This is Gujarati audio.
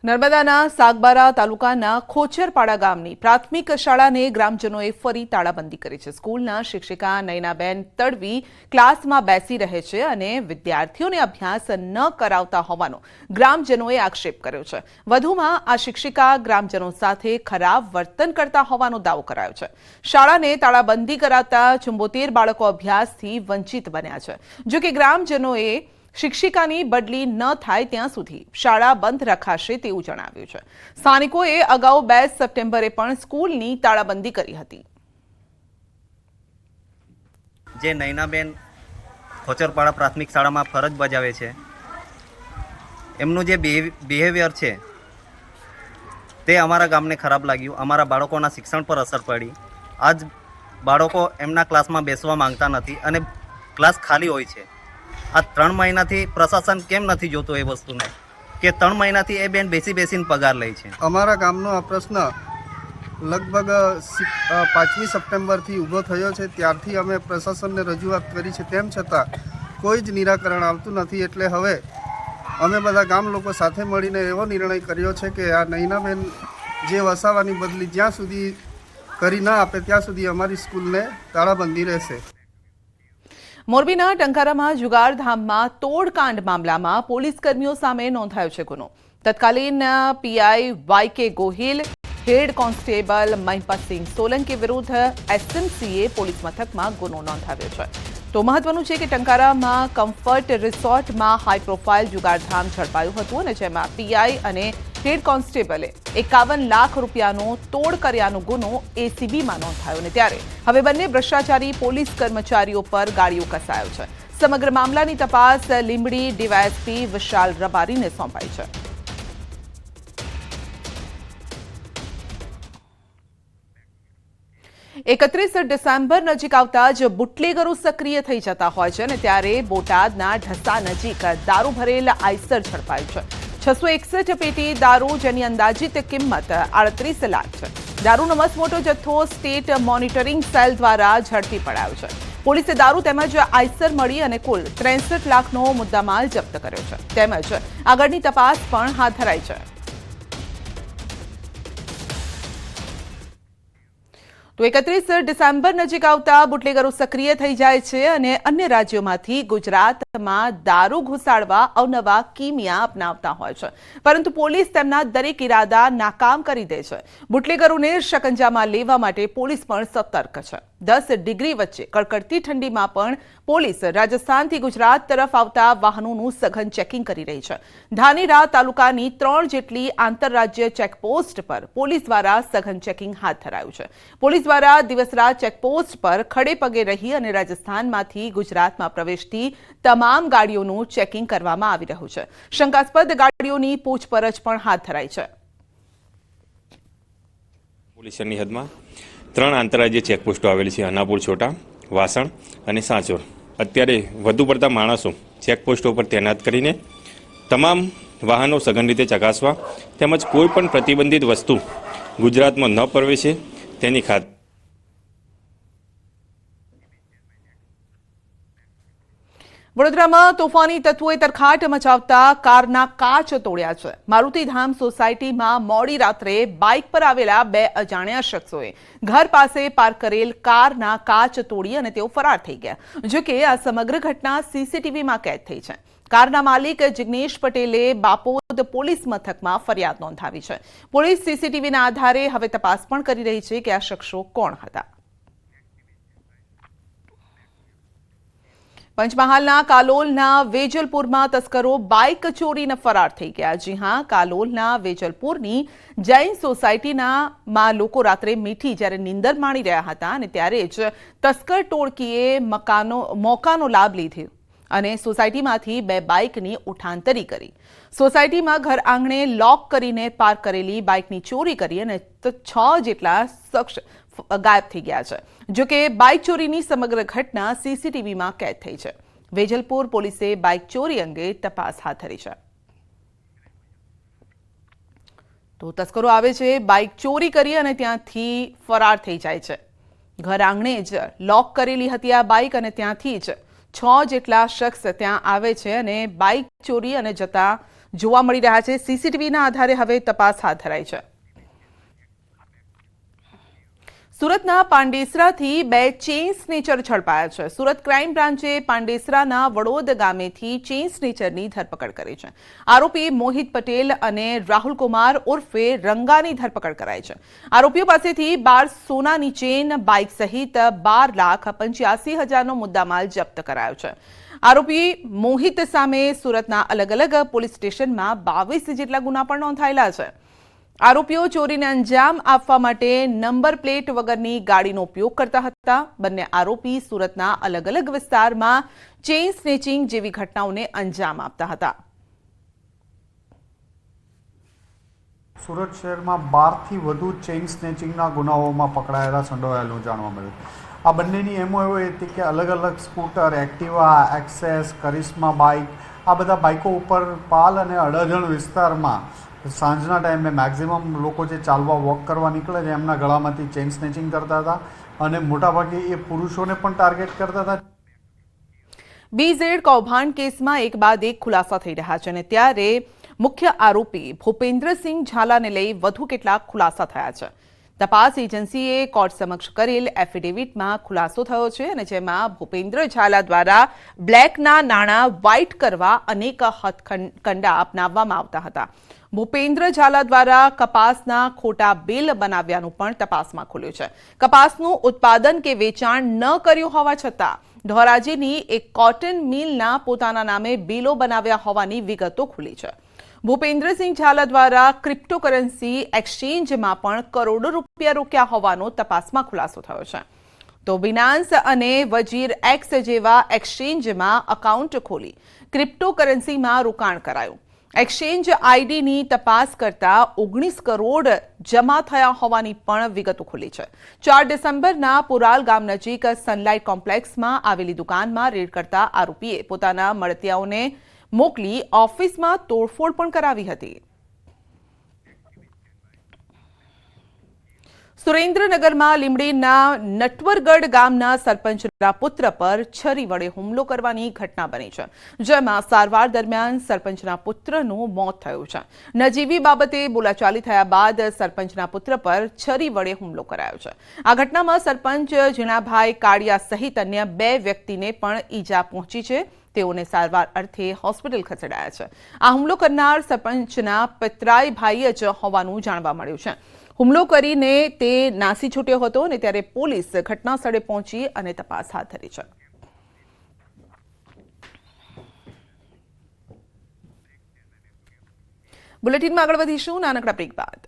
નર્મદાના સાગબારા તાલુકાના ખોચરપાડા ગામની પ્રાથમિક શાળાને ગ્રામજનોએ ફરી તાળાબંધી કરી છે। સ્કૂલના શિક્ષિકા નયનાબેન તડવી ક્લાસમાં બેસી રહે છે અને વિદ્યાર્થીઓને અભ્યાસ ન કરાવતા હોવાનો ગ્રામજનોએ આક્ષેપ કર્યો છે। વધુમાં આ શિક્ષિકા ગ્રામજનો સાથે ખરાબ વર્તન કરતા હોવાનો દાવો કરાયો છે। શાળાને તાળાબંધી કરાતા 74 બાળકો અભ્યાસથી વંચિત બન્યા છે। જો કે ગ્રામજનોએ શિક્ષિકાની બદલી ન થાય ત્યાં સુધી શાળા બંધ રખાશે તેવું જણાવ્યું છે। સ્થાનિકોએ અગાઉ 2 સપ્ટેમ્બરે પણ સ્કૂલની તાળાબંધી કરી હતી। જે નયનાબેન ખોચરપાડા પ્રાથમિક શાળામાં ફરજ બજાવે છે એમનું જે બિહેવિયર છે તે અમારા ગામને ખરાબ લાગ્યું। અમારા બાળકોના શિક્ષણ પર અસર પડી। આજ બાળકો એમના ક્લાસમાં બેસવા માંગતા નથી અને ક્લાસ ખાલી હોય છે। આ 3 મહિનાથી પ્રશાસન કેમ નથી જોતો એ વસ્તુને કે 3 મહિનાથી એ બેન બેસીને પગાર લે છે। અમારા ગામનો આ પ્રશ્ન લગભગ 5મી સપ્ટેમ્બરથી ઊભો થયો છે। ત્યારથી અમે પ્રશાસનને રજૂઆત કરી છે, તેમ છતાં કોઈ જ નિરાકરણ આવતું નથી। એટલે હવે અમે બધા ગામ લોકો સાથે મળીને એવો નિર્ણય કર્યો છે કે આ નયનાબેન જે વસાવાની બદલી જ્યાં સુધી કરી ના આપે ત્યાં સુધી અમારી સ્કૂલને તાળાબંધી રહેશે। મોરબીના ટંકારામાં જુગારધામમાં તોડકાંડ મામલામાં પોલીસ કર્મીઓ સામે નોંધાયો છે ગુનો। તત્કાલીન PI YK Gohil, head constable Mahipatsinh Solanki વિરુદ્ધ એસએમસીએ પોલીસ મથકમાં ગુનો નોંધાવ્યો છે। તો મહત્વનું છે કે ટંકારામાં કમ્ફર્ટ રિસોર્ટમાં હાઈ પ્રોફાઇલ જુગારધામ ઝડપાયું હતું અને જેમાં પીઆઈ અને હેડ કોન્સ્ટેબલે 51 લાખ રૂપિયાનો તોડ કર્યાનો ગુનો એસીબીમાં નોંધાયો અને ત્યારે હવે બંને ભ્રષ્ટાચારી પોલીસ કર્મચારીઓ પર ગાળિયો કસાયો છે। સમગ્ર મામલાની તપાસ લીંબડી ડીવાયએસપી વિશાલ રબારીને સોંપાઈ છે। એકત્રીસ ડિસેમ્બર નજીક આવતા જ બુટલેગરો સક્રિય થઈ જતા હોય છે અને ત્યારે બોટાદના ઢસા નજીક દારૂ ભરેલ આઈસર ઝડપાયું છે। 661 પેટી દારૂ જેની અંદાજિત કિંમત 38 લાખ છે। દારૂનો મસમોટો જથ્થો સ્ટેટ મોનિટરિંગ સેલ દ્વારા ઝડપી પડાયો છે। પોલીસે દારૂ તેમજ આઈસર મળી અને કુલ 63 લાખનો મુદ્દામાલ જપ્ત કર્યો છે તેમજ આગળની તપાસ પણ હાથ ધરાઈ છે। તો 31 ડિસેમ્બર નજીક આવતા બુટલેગરો સક્રિય થઈ જાય છે અને અન્ય રાજ્યોમાંથી ગુજરાતમાં દારૂ ઘુસાડવા અવનવા કિમિયા અપનાવતા હોય છે, પરંતુ પોલીસ તેમના દરેક ઇરાદા નાકામ કરી દે છે। બુટલેગરોને શકંજામાં લેવા માટે પોલીસ પણ સતર્ક છે। 10 ડિગ્રી વચ્ચે કડકડતી ઠંડીમાં પણ પોલીસ રાજસ્થાનથી ગુજરાત તરફ આવતા વાહનોનું સઘન ચેકિંગ કરી રહી છે। ધાનેરા તાલુકાની 3 જેટલી આંતરરાજ્ય ચેકપોસ્ટ પર પોલીસ દ્વારા સઘન ચેકિંગ હાથ ધરાયું છે। પોલીસ દ્વારા દિવસ-રાત ચેકપોસ્ટ પર ખડે પગે રહી અને રાજસ્થાનમાંથી ગુજરાતમાં પ્રવેશતી તમામ ગાડીઓનું ચેકિંગ કરવામાં આવી રહ્યું છે। શંકાસ્પદ ગાડીઓની પૂછપરછ પણ હાથ ધરાઈ છે। પોલીસની હદમાં 3 આંતરરાજ્ય ચેકપોસ્ટો આવેલી છે, અનાપુર, છોટા, વાસણ અને સાંચોર। અત્યારે વધુ પડતા માણસો ચેકપોસ્ટો પર તૈનાત કરીને તમામ વાહનો સઘન રીતે ચકાસવા તેમજ કોઈ પણ પ્રતિબંધિત વસ્તુ ગુજરાતમાં ન પ્રવેશે તેની ખાતરી। વડોદરામાં તોફાની તત્વોએ તરખાટ મચાવતા કારના કાચ તોડ્યા છે। મારુતિધામ સોસાયટીમાં મોડી રાત્રે બાઇક પર આવેલા 2 અજાણ્યા શખ્સોએ ઘર પાસે પાર્ક કરેલ કારના કાચ તોડી અને તેઓ ફરાર થઈ ગયા। જો કે આ સમગ્ર ઘટના સીસીટીવીમાં કેદ થઈ છે। કારના માલિક જિગ્નેશ પટેલે બાપોદ પોલીસ મથકમાં ફરિયાદ નોંધાવી છે। પોલીસ સીસીટીવીના આધારે હવે તપાસ પણ કરી રહી છે કે આ શખ્સો કોણ હતા। પંચમહાલના કાલોલના વેજલપુરમાં તસ્કરો બાઇક ચોરીને ફરાર થઈ ગયા। જી હા, કાલોલના વેજલપુરની જૈન સોસાયટીમાં લોકો રાત્રે મીઠી જ્યારે નીંદર માણી રહ્યા હતા અને ત્યારે જ તસ્કર ટોળકીએ મોકાનો લાભ લીધો અને સોસાયટીમાંથી 2 બાઇકની ઉઠાંતરી કરી। સોસાયટીમાં ઘર આંગણે લોક કરીને પાર્ક કરેલી બાઇકની ચોરી કરી અને 6 જેટલા શખ્સ ગાયબ થઈ ગયા છે। જો કે બાઇક ચોરીની સમગ્ર ઘટના સીસીટીવીમાં કેદ થઈ છે। વેજલપુર પોલીસે બાઇક ચોરી અંગે તપાસ હાથ ધરી છે। તો તસ્કરો આવે છે, બાઇક ચોરી કરી અને ત્યાંથી ફરાર થઈ જાય છે। ઘર આંગણે જ લોક કરેલી હતી આ બાઇક અને ત્યાંથી જ 6 જેટલા શખ્સ ત્યાં આવે છે અને બાઇક ચોરી અને જતા જોવા મળી રહ્યા છે. સીસીટીવીના આધારે હવે તપાસ હાથ ધરાઈ છે. સુરતના પાંડેસરાથી 2 ચેઇન સ્નેચર ઝડપાયા છે. સુરત ક્રાઇમ બ્રાન્ચે પાંડેસરાના વડોદ ગામેથી ચેઇન સ્નેચરની ધરપકડ કરી છે. આરોપી મોહિત પટેલ અને રાહુલ કુમાર ઉર્ફે રંગાની ધરપકડ કરાઈ છે. આરોપીઓ પાસેથી 12 સોનાની ચેઇન, બાઇક સહિત 12,85,000નો મુદ્દામાલ જપ્ત કરાયો છે. આરોપી મોહિત સામે સુરતના અલગ અલગ પોલીસ સ્ટેશનમાં 22 જેટલા ગુના પણ નોંધાયેલા છે. આરોપીઓ ચોરીને અંજામ આપવા માટે નંબર પ્લેટ વગરની ગાડીનો ઉપયોગ કરતા હતા. બંને આરોપી સુરતના અલગ અલગ વિસ્તારમાં ચેઇન સ્નેચિંગ જેવી ઘટનાઓને અંજામ આપતા હતા. સુરત શહેરમાં 12થી વધુ ચેઇન સ્નેચિંગના ગુનાઓમાં પકડાયેલા સંડોવાયેલું જાણવા મળ્યું. આ બંનેની એમો એવો હતી કે અલગ અલગ સ્કૂટર, એક્ટિવા, એક્સેસ, કરિશ્મા બાઇક, આ બધા બાઇકો ઉપર પાલ અને અડાજણ વિસ્તારમાં સાંજના ટાઈમે મેક્ઝિમમ લોકો જે ચાલવા વોક કરવા નીકળે છે એમના ગળામાંથી ચેઇન સ્નેચિંગ કરતા હતા અને મોટાભાગે એ પુરુષોને પણ ટાર્ગેટ કરતા હતા. BZ કૌભાંડ કેસમાં એક બાદ એક ખુલાસા થઈ રહ્યા છે અને ત્યારે મુખ્ય આરોપી ભૂપેન્દ્રસિંહ ઝાલાને લઈ વધુ કેટલાક ખુલાસા થયા છે. તપાસ એજન્સીએ કોર્ટ સમક્ષ કરેલ એફિડેવિટમાં ખુલાસો થયો છે અને જેમાં ભૂપેન્દ્ર ઝાલા દ્વારા બ્લેકના નાણાં વ્હાઇટ કરવા અનેક હથકંડા અપનાવવામાં આવતા હતા. ભૂપેન્દ્ર ઝાલા દ્વારા કપાસના ખોટા બિલ બનાવ્યાનું પણ તપાસમાં ખુલ્યું છે. કપાસનું ઉત્પાદન કે વેચાણ ન કર્યું હોવા છતાં ધોરાજીની એક કોટન મિલના પોતાના નામે બિલો બનાવ્યા હોવાની વિગતો ખુલી છે. ભૂપેન્દ્રસિંહ ઝાલા દ્વારા ક્રિપ્ટોકરન્સી એક્સચેન્જમાં પણ કરોડો રૂપિયા રોક્યા હોવાનો તપાસમાં ખુલાસો થયો છે. તો બિનાન્સ અને વજીર એક્સ જેવા એક્સચેન્જમાં અકાઉન્ટ ખોલી ક્રિપ્ટોકરન્સીમાં રોકાણ કરાયું. એક્સચેન્જ આઈડીની તપાસ કરતા 19 કરોડ જમા થયા હોવાની પણ વિગતો ખુલી છે. 4 ડિસેમ્બરના પુરાલ ગામ નજીક સનલાઇટ કોમ્પ્લેક્સમાં આવેલી દુકાનમાં રેડ કરતા આરોપીએ પોતાના મળતિયાઓને મોકલી ઓફિસમાં તોડફોડ પણ કરાવી હતી. સુરેન્દ્રનગરમાં લીંબડીના નટવરગઢ ગામના સરપંચના પુત્ર પર છરી વડે હુમલો કરવાની ઘટના બની છે, જેમાં સારવાર દરમિયાન સરપંચના પુત્રનું મોત થયું છે. નજીવી બાબતે બોલાચાલી થયા બાદ સરપંચના પુત્ર પર છરી વડે હુમલો કરાયો છે. આ ઘટનામાં સરપંચ જીણાભાઈ કાળિયા સહિત અન્ય 2 વ્યક્તિને પણ ઈજા પહોંચી છે. તેઓને સારવાર અર્થે હોસ્પિટલ ખસેડાયા છે. આ હુમલો કરનાર સરપંચના પિતરાઈ ભાઈ જ હોવાનું જાણવા મળ્યું છે. હુમલો કરીને તે નાસી છૂટ્યો હતો અને ત્યારે પોલીસ ઘટના સ્થળે પહોંચી અને તપાસ હાથ ધરી છે. બુલેટિનમાં આગળ વધીશું નાનકડા બ્રેક બાદ.